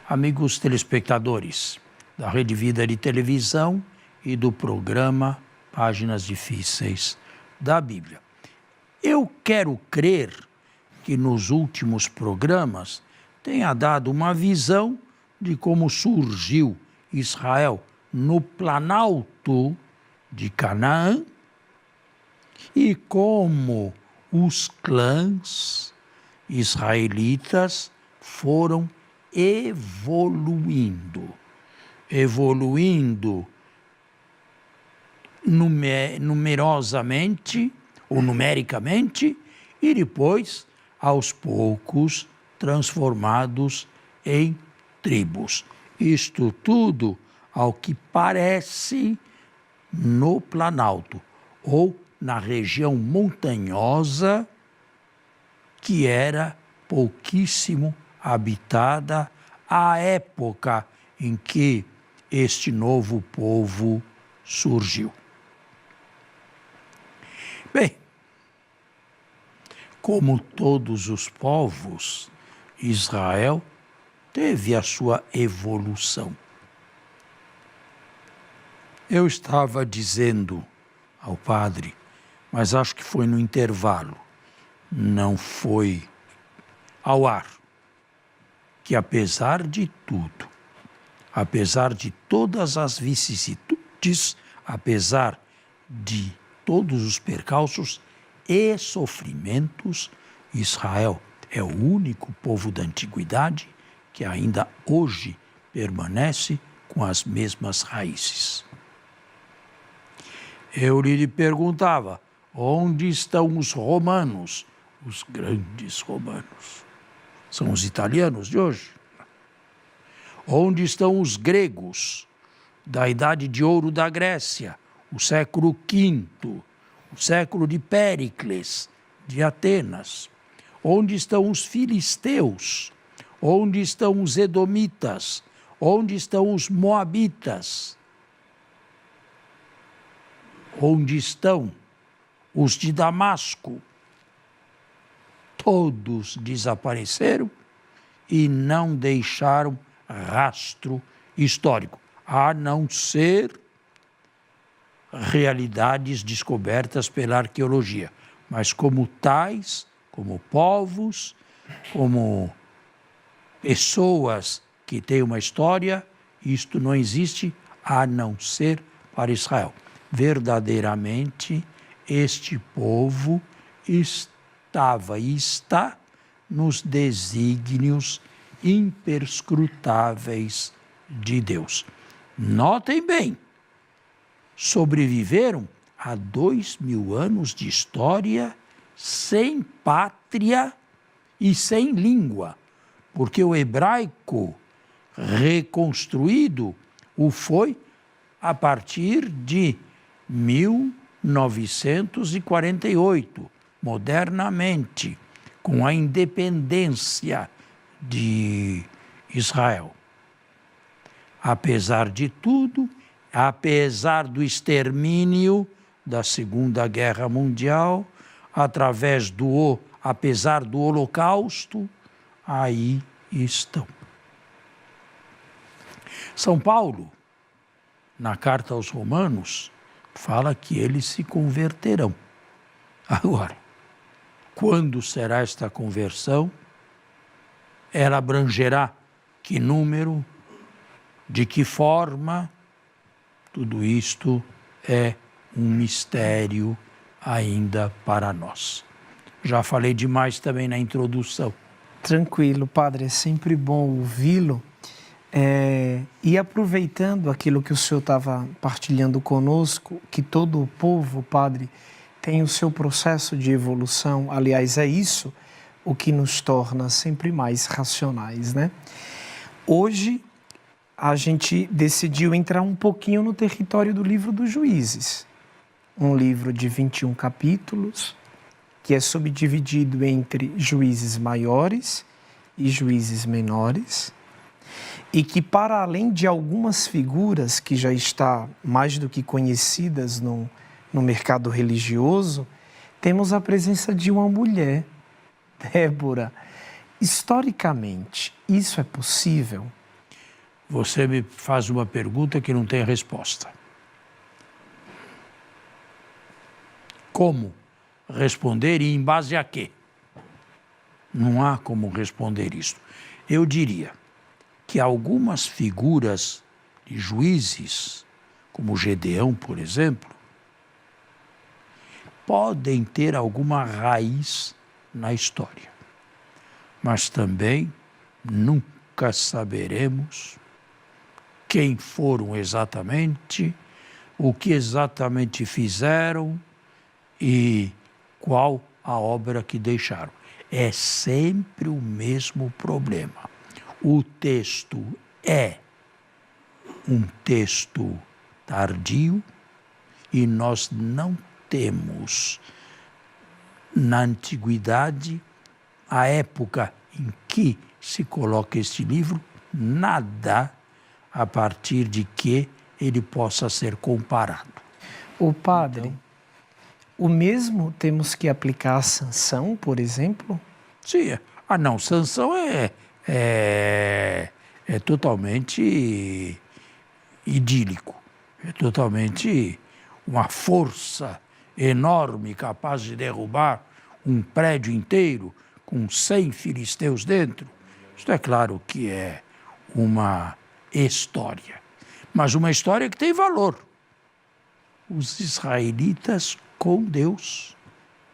amigos telespectadores da Rede Vida de Televisão e do programa Páginas Difíceis da Bíblia. Eu quero crer que nos últimos programas tenha dado uma visão de como surgiu Israel no planalto de Canaã e como os clãs israelitas foram evoluindo numerosamente ou numericamente e depois, aos poucos, transformados em tribos. Isto tudo, ao que parece, no Planalto ou na região montanhosa que era pouquíssimo habitada à época em que este novo povo surgiu. Bem, como todos os povos, Israel teve a sua evolução. Eu estava dizendo ao padre, mas acho que foi no intervalo, não foi ao ar, que apesar de tudo, apesar de todas as vicissitudes, apesar de todos os percalços e sofrimentos, Israel é o único povo da antiguidade que ainda hoje permanece com as mesmas raízes. Eu lhe perguntava, onde estão os romanos, os grandes romanos? São os italianos de hoje. Onde estão os gregos, da Idade de Ouro da Grécia, o século V, o século de Péricles, de Atenas? Onde estão os filisteus? Onde estão os edomitas? Onde estão os moabitas? Onde estão os de Damasco? Todos desapareceram e não deixaram rastro histórico, a não ser realidades descobertas pela arqueologia. Mas como tais, como povos, como pessoas que têm uma história, isto não existe a não ser para Israel. Verdadeiramente, este povo estava e está nos desígnios imperscrutáveis de Deus. Notem bem, sobreviveram a 2000 anos de história sem pátria e sem língua, porque o hebraico reconstruído o foi a partir de 1948, modernamente, com a independência de Israel. Apesar de tudo, apesar do extermínio da Segunda Guerra Mundial, apesar do Holocausto, aí estão. São Paulo, na carta aos Romanos, fala que eles se converterão. Agora, quando será esta conversão? Ela abrangerá que número? De que forma? Tudo isto é um mistério ainda para nós. Já falei demais também na introdução. Tranquilo, padre, é sempre bom ouvi-lo. E aproveitando aquilo que o senhor estava partilhando conosco, que todo o povo, padre, tem o seu processo de evolução. Aliás, é isso o que nos torna sempre mais racionais, né? Hoje, a gente decidiu entrar um pouquinho no território do livro dos Juízes. Um livro de 21 capítulos, que é subdividido entre juízes maiores e juízes menores, e que, para além de algumas figuras que já estão mais do que conhecidas no mercado religioso, temos a presença de uma mulher, Débora. Historicamente, isso é possível? você me faz uma pergunta que não tem resposta. Como responder e em base a quê? Não há como responder isso. Eu diria que algumas figuras de juízes, como Gedeão, por exemplo, podem ter alguma raiz na história. Mas também nunca saberemos quem foram exatamente, o que exatamente fizeram e qual a obra que deixaram. É sempre o mesmo problema. O texto é um texto tardio e nós não temos na antiguidade, a época em que se coloca este livro, nada a partir de que ele possa ser comparado. O padre, o mesmo temos que aplicar a Sansão, por exemplo? Sim. Não, Sansão é totalmente idílico. É totalmente uma força enorme, capaz de derrubar um prédio inteiro com 100 filisteus dentro. Isto é claro que é uma história, mas uma história que tem valor. Os israelitas com Deus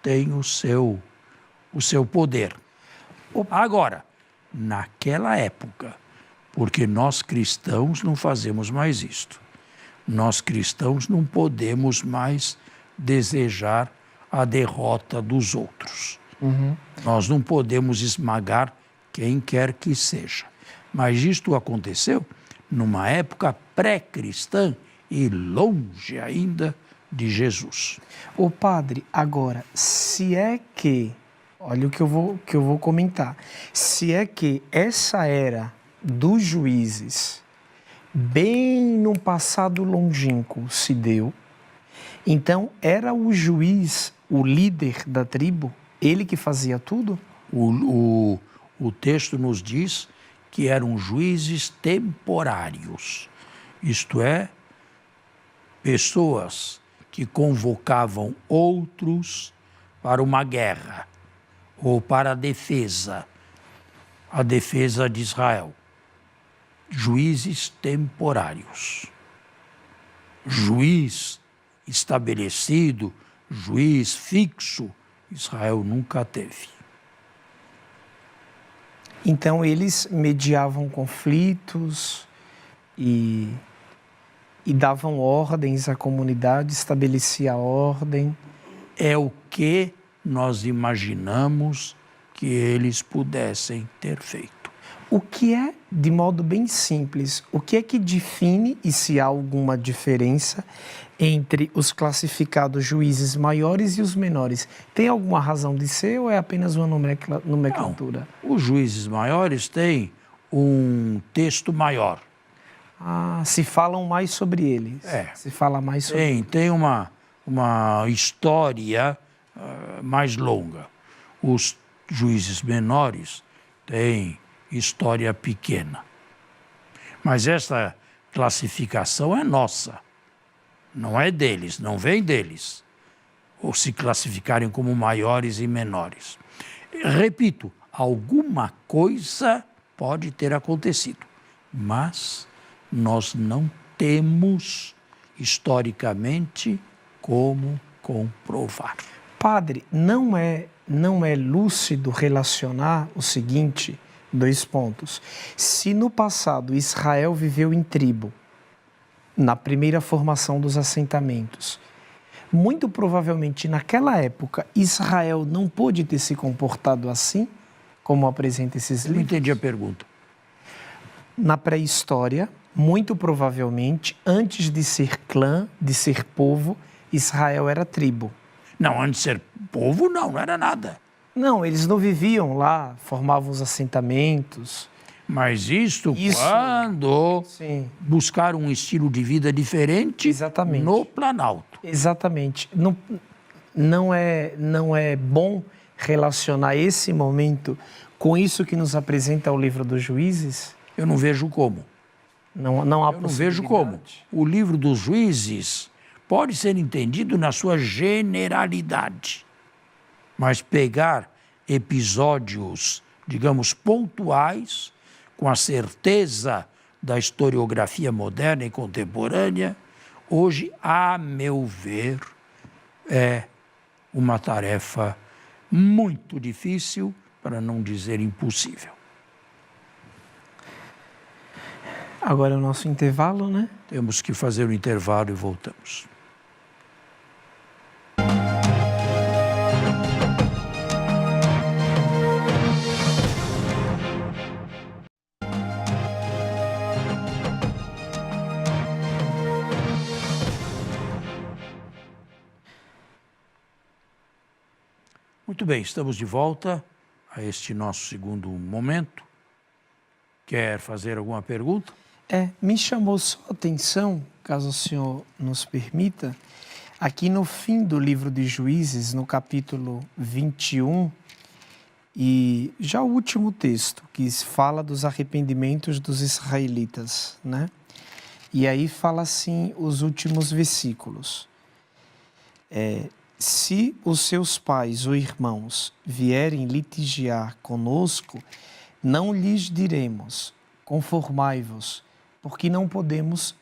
têm o seu poder. Agora, naquela época, porque nós cristãos não fazemos mais isto. Nós cristãos não podemos mais desejar a derrota dos outros. Nós não podemos esmagar quem quer que seja. Mas isto aconteceu numa época pré-cristã e longe ainda de Jesus. O padre, agora, se é que, olha o que eu vou comentar, se é que essa era dos juízes, bem no passado longínquo se deu, então era o juiz, o líder da tribo, ele que fazia tudo? O texto nos diz que eram juízes temporários, isto é, pessoas que convocavam outros para uma guerra ou para a defesa de Israel. Juízes temporários. Juiz estabelecido, juiz fixo, Israel nunca teve. Então eles mediavam conflitos e davam ordens à comunidade, estabelecia a ordem. É o que nós imaginamos que eles pudessem ter feito. O que é, de modo bem simples, o que é que define, e se há alguma diferença, entre os classificados juízes maiores e os menores? Tem alguma razão de ser ou é apenas uma nomenclatura? Não, os juízes maiores têm um texto maior. Se falam mais sobre eles. Se fala mais sobre Tem uma história mais longa. Os juízes menores têm história pequena. Mas essa classificação é nossa, não é deles, não vem deles, ou se classificarem como maiores e menores. Repito, alguma coisa pode ter acontecido, mas nós não temos historicamente como comprovar. Padre, não é lúcido relacionar o seguinte, 2 pontos. Se no passado Israel viveu em tribo, na primeira formação dos assentamentos, muito provavelmente naquela época Israel não pôde ter se comportado assim, como apresenta esses livros. Não entendi a pergunta. Na pré-história, muito provavelmente, antes de ser clã, de ser povo, Israel era tribo. Não, antes de ser povo, não era nada. Não, eles não viviam lá, formavam os assentamentos. Mas isto quando buscaram um estilo de vida diferente no Planalto. Exatamente. Não é bom relacionar esse momento com isso que nos apresenta o livro dos Juízes? Eu não vejo como. Não há Eu não possibilidade. vejo como. O livro dos Juízes pode ser entendido na sua generalidade, mas pegar episódios, digamos, pontuais, com a certeza da historiografia moderna e contemporânea, hoje, a meu ver, é uma tarefa muito difícil, para não dizer impossível. Agora é o nosso intervalo, né? Temos que fazer o intervalo e voltamos. Muito bem, estamos de volta a este nosso segundo momento. Quer fazer alguma pergunta? Me chamou só a atenção, caso o senhor nos permita, aqui no fim do livro de Juízes, no capítulo 21, e já o último texto, que fala dos arrependimentos dos israelitas, né? E aí fala assim os últimos versículos. Se os seus pais ou irmãos vierem litigiar conosco, não lhes diremos, conformai-vos, porque não podemos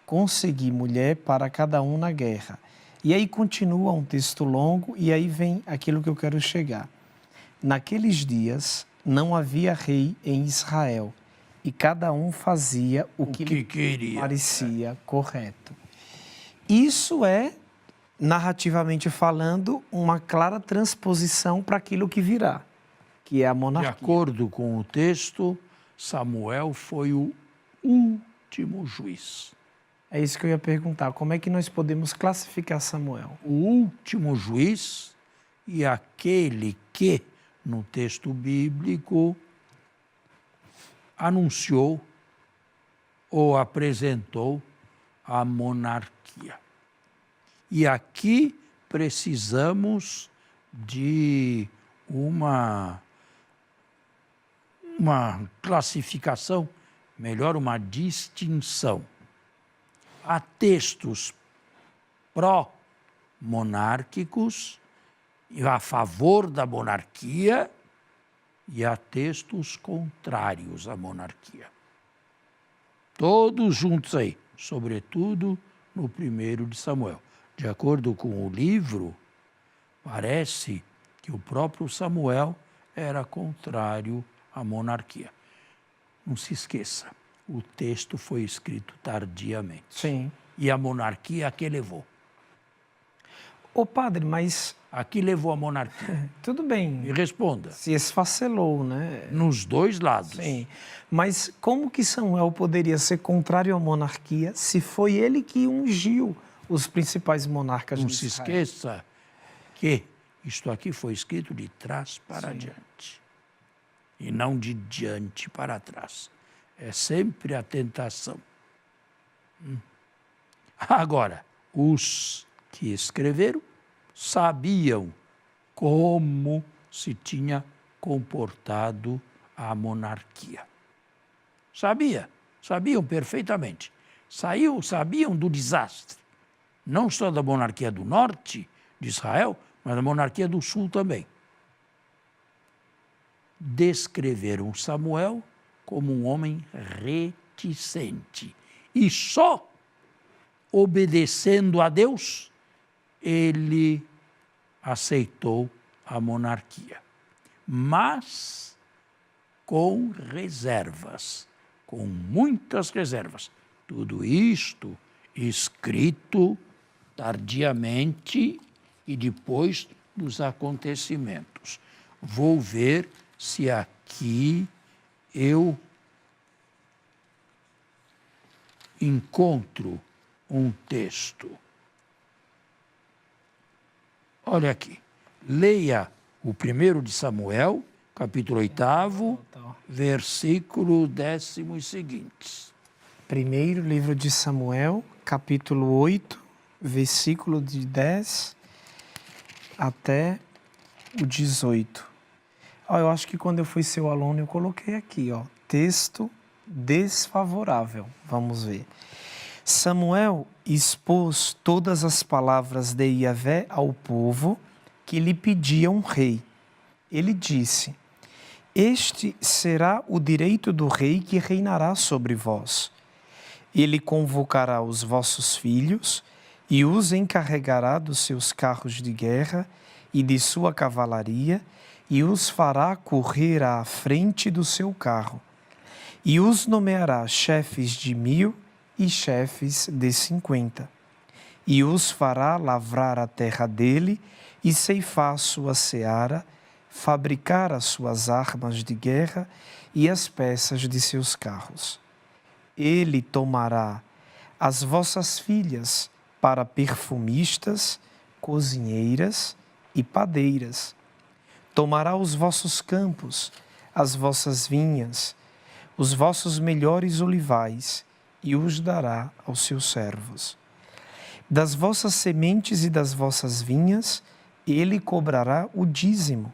conseguir mulher para cada um na guerra. E aí continua um texto longo, e aí vem aquilo que eu quero chegar. Naqueles dias não havia rei em Israel, e cada um fazia o que lhe queria. parecia correto. Isso é, narrativamente falando, uma clara transposição para aquilo que virá, que é a De monarquia. acordo com o texto, Samuel foi o último juiz. É isso que eu ia perguntar. Como é que nós podemos classificar Samuel? O último juiz e aquele que, no texto bíblico, anunciou ou apresentou a monarquia. E aqui precisamos de uma classificação, melhor, uma distinção. Há textos pró-monárquicos e a favor da monarquia, e há textos contrários à monarquia. Todos juntos aí, sobretudo no 1 de Samuel. De acordo com o livro, parece que o próprio Samuel era contrário à monarquia. Não se esqueça, o texto foi escrito tardiamente. Sim. E a monarquia a que levou? Ô padre, mas... A que levou a monarquia? Tudo bem. Me responda. Se esfacelou, né? Nos dois lados. Sim. Mas como que Samuel poderia ser contrário à monarquia se foi ele que ungiu os principais monarcas Não de se Israel? esqueça que isto aqui foi escrito de trás para diante. E não de diante para trás. É sempre a tentação. Agora, os que escreveram sabiam como se tinha comportado a monarquia. Sabiam perfeitamente. Sabiam do desastre, não só da monarquia do norte de Israel, mas da monarquia do sul também. Descreveram Samuel como um homem reticente. E só obedecendo a Deus, ele aceitou a monarquia. Mas com reservas, com muitas reservas. Tudo isto escrito tardiamente e depois dos acontecimentos. Vou ver se aqui eu encontro um texto. Olha aqui, leia o 1 de Samuel, capítulo 8, versículo 10 e seguintes. Primeiro livro de Samuel, capítulo 8, versículo de 10 até o 18. Eu acho que quando eu fui seu aluno, eu coloquei aqui, texto desfavorável. Vamos ver. Samuel expôs todas as palavras de Yahvé ao povo que lhe pedia um rei. Ele disse: este será o direito do rei que reinará sobre vós. Ele convocará os vossos filhos e os encarregará dos seus carros de guerra e de sua cavalaria, e os fará correr à frente do seu carro. E os nomeará chefes de 1000 e chefes de 50. E os fará lavrar a terra dele e ceifar sua seara, fabricar as suas armas de guerra e as peças de seus carros. Ele tomará as vossas filhas para perfumistas, cozinheiras e padeiras. Tomará os vossos campos, as vossas vinhas, os vossos melhores olivais, e os dará aos seus servos. Das vossas sementes e das vossas vinhas, ele cobrará o dízimo,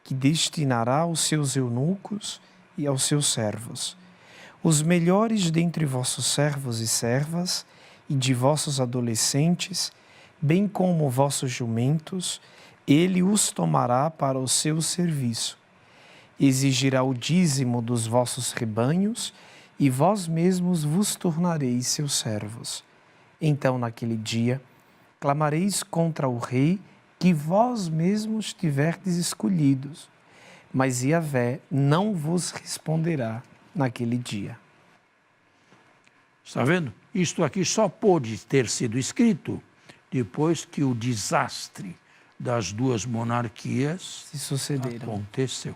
que destinará aos seus eunucos e aos seus servos. Os melhores dentre vossos servos e servas, e de vossos adolescentes, bem como vossos jumentos, ele os tomará para o seu serviço. Exigirá o dízimo dos vossos rebanhos, e vós mesmos vos tornareis seus servos. Então, naquele dia, clamareis contra o rei que vós mesmos tiverdes escolhidos, mas Yahvé não vos responderá naquele dia. Está vendo? Isto aqui só pôde ter sido escrito depois que o desastre das duas monarquias Se sucederam. aconteceu.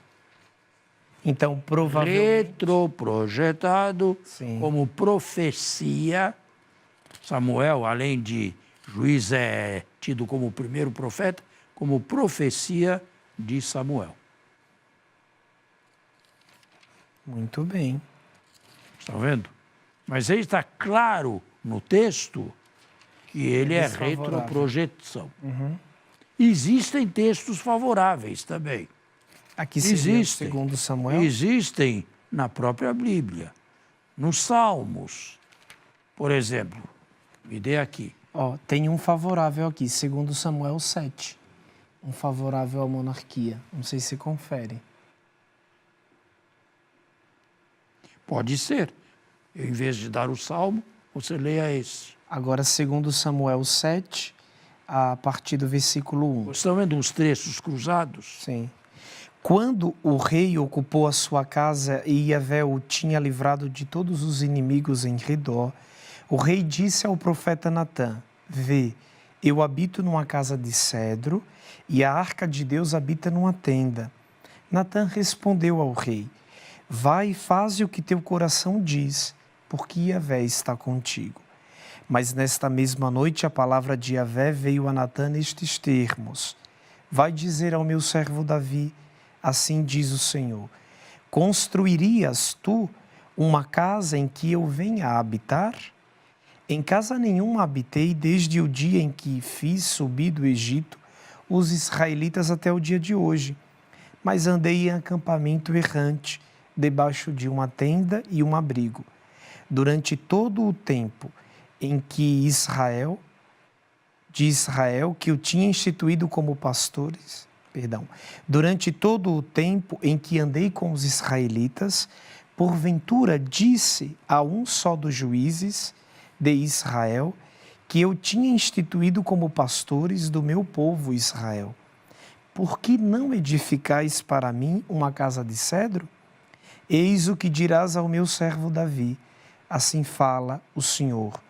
Então, provavelmente... Retroprojetado Sim. como profecia. Samuel, além de juiz, é tido como o primeiro profeta, como profecia de Samuel. Muito bem. Está vendo? Mas aí está claro no texto que ele é desfavorável. retroprojeção. Existem textos favoráveis também. Aqui seria Existem. segundo Samuel. Existem na própria Bíblia, nos Salmos. Por exemplo, me dê aqui. Ó, tem um favorável aqui, segundo Samuel 7. Um favorável à monarquia. Não sei se confere. Pode ser. Eu, em vez de dar o Salmo, você leia esse. Agora, segundo Samuel 7, a partir do versículo 1. Vocês estão vendo uns trechos cruzados? Sim. Quando o rei ocupou a sua casa e Yahvé o tinha livrado de todos os inimigos em redor, o rei disse ao profeta Natã: vê, eu habito numa casa de cedro e a arca de Deus habita numa tenda. Natã respondeu ao rei: vai e faze o que teu coração diz, porque Yahvé está contigo. Mas nesta mesma noite a palavra de Yahvé veio a Natã nestes termos: vai dizer ao meu servo Davi, assim diz o Senhor: construirias tu uma casa em que eu venha a habitar? Em casa nenhuma habitei desde o dia em que fiz subir do Egito os israelitas até o dia de hoje, mas andei em acampamento errante, debaixo de uma tenda e um abrigo. Durante todo o tempo em que Israel, que eu tinha instituído como pastores, durante todo o tempo em que andei com os israelitas, porventura disse a um só dos juízes de Israel que eu tinha instituído como pastores do meu povo Israel: por que não edificais para mim uma casa de cedro? Eis o que dirás ao meu servo Davi: assim fala o Senhor,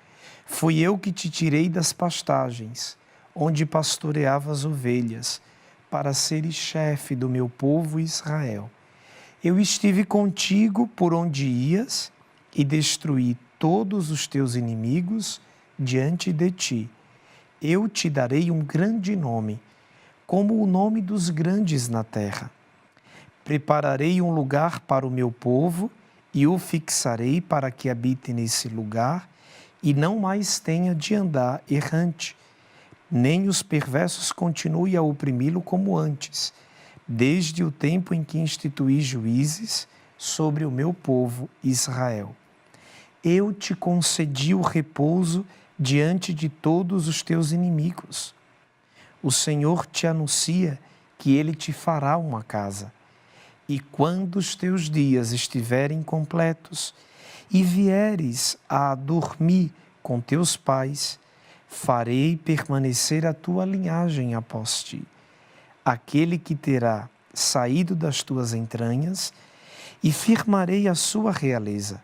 fui eu que te tirei das pastagens, onde pastoreavas ovelhas, para seres chefe do meu povo Israel. Eu estive contigo por onde ias e destruí todos os teus inimigos diante de ti. Eu te darei um grande nome, como o nome dos grandes na terra. Prepararei um lugar para o meu povo e o fixarei para que habite nesse lugar e não mais tenha de andar errante, nem os perversos continuem a oprimi-lo como antes, desde o tempo em que instituí juízes sobre o meu povo Israel. Eu te concedi o repouso diante de todos os teus inimigos. O Senhor te anuncia que Ele te fará uma casa. E quando os teus dias estiverem completos e vieres a dormir com teus pais, farei permanecer a tua linhagem após ti, aquele que terá saído das tuas entranhas, e firmarei a sua realeza.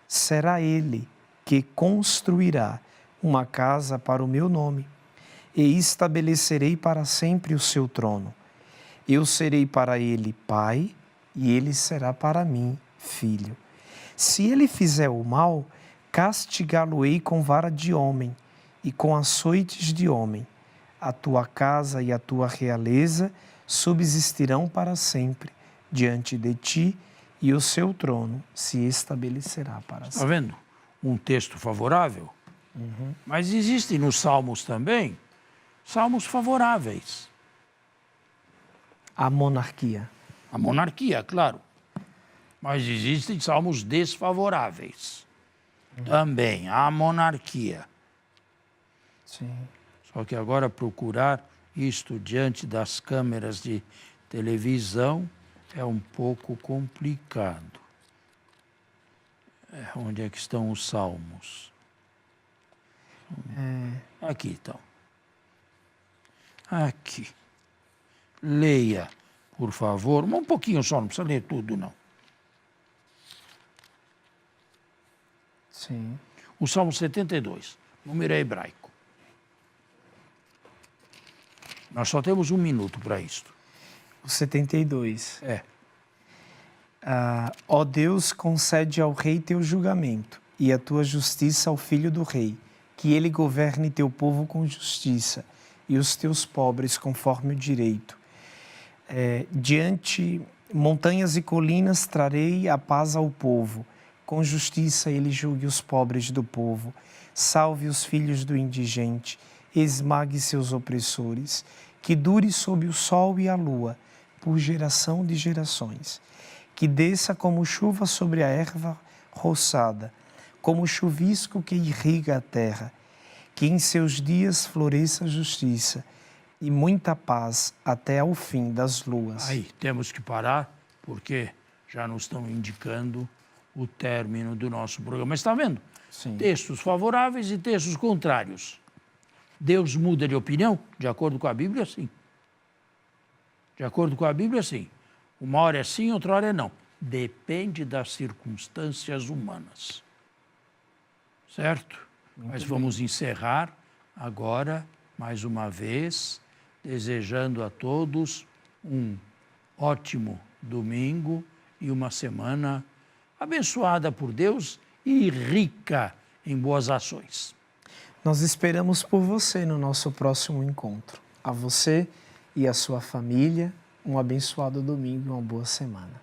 Será ele que construirá uma casa para o meu nome, e estabelecerei para sempre o seu trono. Eu serei para ele pai, e ele será para mim filho. Se ele fizer o mal, castigá-lo-ei com vara de homem e com açoites de homem. A tua casa e a tua realeza subsistirão para sempre diante de ti, e o seu trono se estabelecerá para sempre. Está vendo? Um texto favorável. Mas existem nos Salmos também salmos favoráveis. A monarquia. A monarquia, claro. Mas existem salmos desfavoráveis. Também a monarquia. Sim. Só que agora procurar isto diante das câmeras de televisão é um pouco complicado. Onde é que estão os salmos? Aqui estão. Aqui. Leia, por favor. Um pouquinho só, não precisa ler tudo, não. Sim. O Salmo 72, número hebraico. Nós só temos 1 minuto para isto. O 72. É. Ó Deus, concede ao rei teu julgamento e a tua justiça ao filho do rei, que ele governe teu povo com justiça e os teus pobres conforme o direito. Diante montanhas e colinas trarei a paz ao povo. Com justiça ele julgue os pobres do povo. Salve os filhos do indigente, esmague seus opressores. Que dure sob o sol e a lua, por geração de gerações. Que desça como chuva sobre a erva roçada, como chuvisco que irriga a terra. Que em seus dias floresça a justiça e muita paz até ao fim das luas. Aí, temos que parar, porque já nos estão indicando o término do nosso programa. Mas está vendo? Sim. Textos favoráveis e textos contrários. Deus muda de opinião? De acordo com a Bíblia, sim. De acordo com a Bíblia, sim. Uma hora é sim, outra hora é não. Depende das circunstâncias humanas. Certo? Mas vamos encerrar agora, mais uma vez, desejando a todos um ótimo domingo e uma semana abençoada por Deus e rica em boas ações. Nós esperamos por você no nosso próximo encontro. A você e a sua família, um abençoado domingo e uma boa semana.